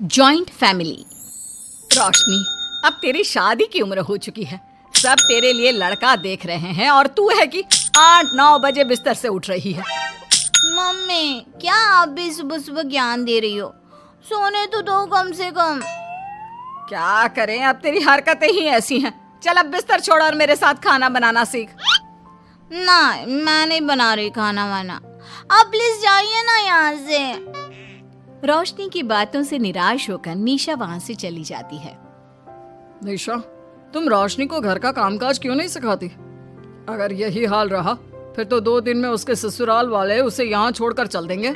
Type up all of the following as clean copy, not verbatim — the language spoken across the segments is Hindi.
Joint family. रोशनी, अब तेरी शादी की उम्र हो चुकी है। सब तेरे लिए लड़का देख रहे हैं और तू है कि 8-9 बजे बिस्तर से उठ रही है। मम्मी, क्या आप भी सुबह सुबह ज्ञान दे रही हो? सोने तो दो कम से कम। क्या करें, अब तेरी हरकतें ही ऐसी हैं। चल अब बिस्तर छोड़ और मेरे साथ खाना बनाना सीख। ना, मैं नहीं बना रही खाना वाना। आप प्लीज जाइए ना यहाँ से। रोशनी की बातों से निराश होकर निशा वहाँ से चली जाती है। निशा, तुम रोशनी को घर का कामकाज क्यों नहीं सिखाती? अगर यही हाल रहा फिर तो 2 दिन में उसके ससुराल वाले उसे यहाँ छोड़कर चल देंगे।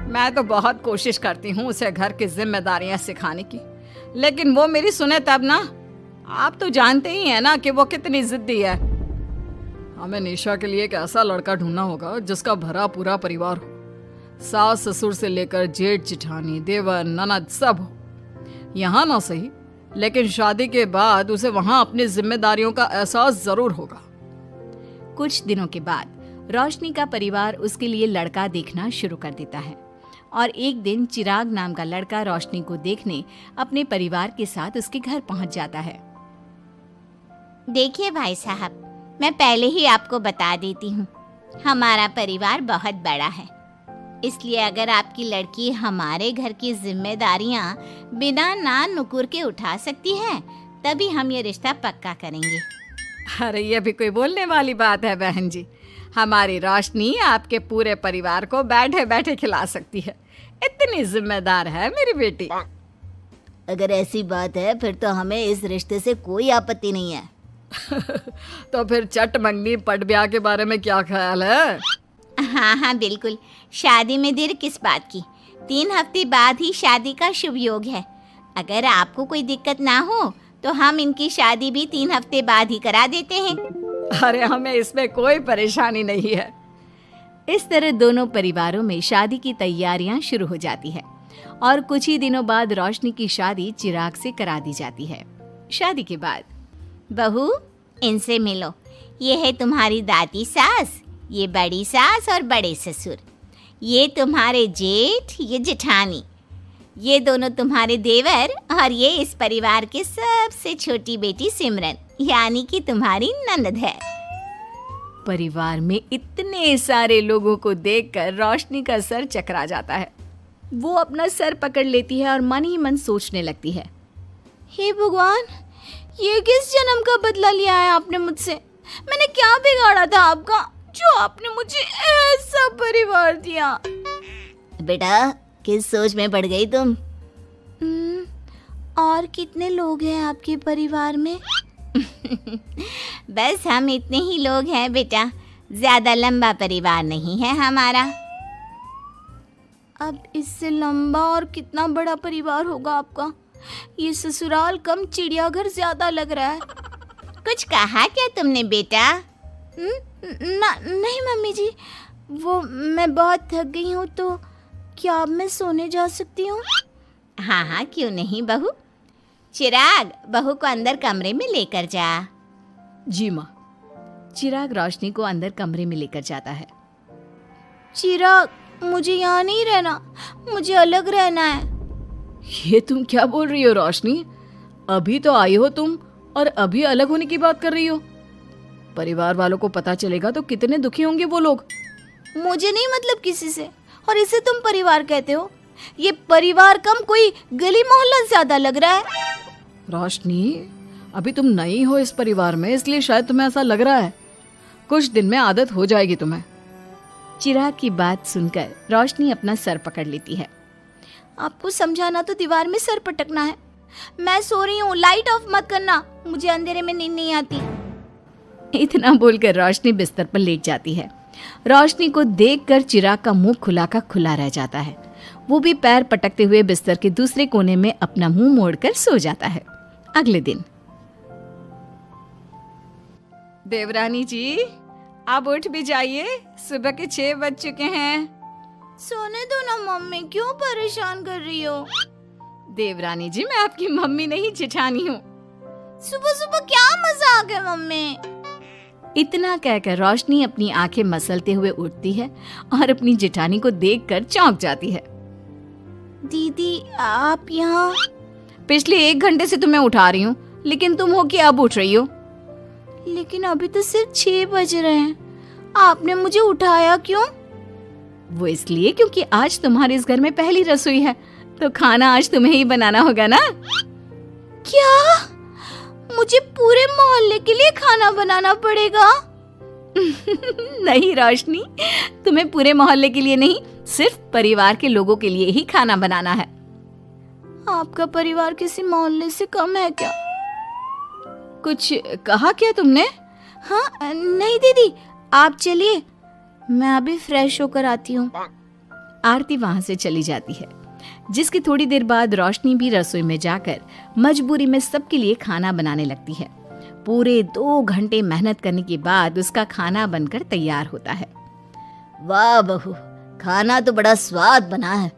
मैं तो बहुत कोशिश करती हूँ उसे घर की जिम्मेदारियां सिखाने की, लेकिन वो मेरी सुने तब ना। आप तो जानते ही हैं ना कि वो कितनी जिद्दी है। हमें निशा के लिए एक ऐसा लड़का ढूंढना होगा जिसका भरा पूरा परिवार हो। सास ससुर से लेकर जेठ जिठानी देवर ननद सब हो। यहाँ ना सही, लेकिन शादी के बाद उसे वहाँ अपनी जिम्मेदारियों का एहसास जरूर होगा। कुछ दिनों के बाद रोशनी का परिवार उसके लिए लड़का देखना शुरू कर देता है और एक दिन चिराग नाम का लड़का रोशनी को देखने अपने परिवार के साथ उसके घर पहुंच जाता है। देखिए भाई साहब, मैं पहले ही आपको बता देती हूँ, हमारा परिवार बहुत बड़ा है, इसलिए अगर आपकी लड़की हमारे घर की जिम्मेदारियाँ बिना ना नुकुर के उठा सकती है तभी हम ये रिश्ता पक्का करेंगे। अरे ये भी कोई बोलने वाली बात है बहन जी। हमारी रोशनी आपके पूरे परिवार को बैठे बैठे खिला सकती है। इतनी जिम्मेदार है मेरी बेटी। अगर ऐसी बात है फिर तो हमें इस रिश्ते से कोई आपत्ति नहीं है। तो फिर चट मंगनी पट ब्याह के बारे में क्या ख्याल है? हाँ बिल्कुल। शादी में देर किस बात की? 3 हफ्ते बाद ही शादी का शुभ योग है। अगर आपको कोई दिक्कत ना हो तो हम इनकी शादी भी 3 हफ्ते बाद ही करा देते हैं। अरे हमें इसमें कोई परेशानी नहीं है। इस तरह दोनों परिवारों में शादी की तैयारियां शुरू हो जाती है और कुछ ही दिनों बाद रोशनी की शादी चिराग से करा दी जाती है। शादी के बाद, बहू, इनसे मिलो। ये है तुम्हारी दादी सास, ये बड़ी सास और बड़े ससुर, ये तुम्हारे जेठ, ये जेठानी, ये दोनों तुम्हारे देवर और ये इस परिवार की सबसे छोटी बेटी सिमरन, यानी कि तुम्हारी ननद है। परिवार में इतने सारे लोगों को देखकर रोशनी का सर चकरा जाता है। वो अपना सर पकड़ लेती है और मन ही मन सोचने लगती है, हे भगवान, ये किस जन्म का बदला लिया है आपने मुझसे? मैंने क्या बिगाड़ा था आपका जो आपने मुझे ऐसा परिवार दिया? बेटा, किस सोच में पड़ गई तुम? और कितने लोग हैं आपके परिवार में? बस हम इतने ही लोग हैं बेटा, ज्यादा लंबा परिवार नहीं है हमारा। अब इससे लंबा और कितना बड़ा परिवार होगा आपका? ये ससुराल कम चिड़ियाघर ज्यादा लग रहा है। कुछ कहा क्या तुमने बेटा? नहीं मम्मी जी, वो मैं बहुत थक गई हूँ, तो क्या अब मैं सोने जा सकती हूँ? हाँ, क्यों नहीं बहू। चिराग, बहू को अंदर कमरे में लेकर जा। जी माँ। चिराग रोशनी को अंदर कमरे में लेकर जाता है। चिराग, मुझे यहाँ नहीं रहना, मुझे अलग रहना है। ये तुम क्या बोल रही हो रोशनी? अभी तो आई हो तुम और अभी अलग होने की बात कर रही हो। परिवार वालों को पता चलेगा तो कितने दुखी होंगे वो लोग। मुझे नहीं मतलब किसी से, और इसे तुम परिवार कहते हो? ये परिवार कम कोई गली मोहल्ला ज्यादा लग रहा है। रोशनी, अभी तुम नई हो इस परिवार में, इसलिए शायद तुम्हें ऐसा लग रहा है। कुछ दिन में आदत हो जाएगी तुम्हें। चिराग की बात सुनकर रोशनी अपना सर पकड़ लेती है। आपको समझाना तो दीवार में सर पटकना है। मैं सो रही हूँ, लाइट ऑफ मत करना, मुझे अंधेरे में नींद नहीं आती। इतना बोलकर रोशनी बिस्तर पर लेट जाती है। रोशनी को देखकर चिराग का मुंह खुला का खुला रह जाता है। वो भी पैर पटकते हुए बिस्तर के दूसरे कोने में अपना मुंह मोड़कर सो जाता है। अगले दिन, देवरानी जी, आप उठ भी जाइए, सुबह के 6 बज चुके हैं। सोने दो ना मम्मी, क्यों परेशान कर रही हो? देवरानी जी, मैं आपकी मम्मी नहीं जेठानी हूँ। सुबह सुबह क्या मजाक है मम्मी? इतना कहकर रोशनी अपनी आंखें मसलते हुए उठती है और अपनी जेठानी को देखकर चौंक जाती है। दीदी आप यहाँ? पिछले 1 घंटे से तुम्हें उठा रही हूँ, लेकिन तुम हो कि अब उठ रही हो? लेकिन अभी तो सिर्फ 6 बज रहे हैं, आपने मुझे उठाया क्यों? वो इसलिए क्योंकि आज तुम्हारे इस घर में पहली रसोई है, तो खाना आज तुम्हें ही बनाना होगा ना। क्या? मुझे पूरे मोहल्ले के लिए खाना बनाना पड़ेगा? नहीं रोशनी, तुम्हें पूरे मोहल्ले के लिए नहीं, सिर्फ परिवार के लोगों के लिए ही खाना बनाना है। आपका परिवार किसी मोहल्ले से कम है क्या? कुछ कहा क्या तुमने? हाँ नहीं दीदी, आप चलिए, मैं अभी फ्रेश होकर आती हूँ। आरती वहां से चली जाती है, जिसकी थोड़ी देर बाद रोशनी भी रसोई में जाकर मजबूरी में सबके लिए खाना बनाने लगती है। पूरे 2 घंटे मेहनत करने के बाद उसका खाना बनकर तैयार होता है। वाह बहू, खाना तो बड़ा स्वाद बना है।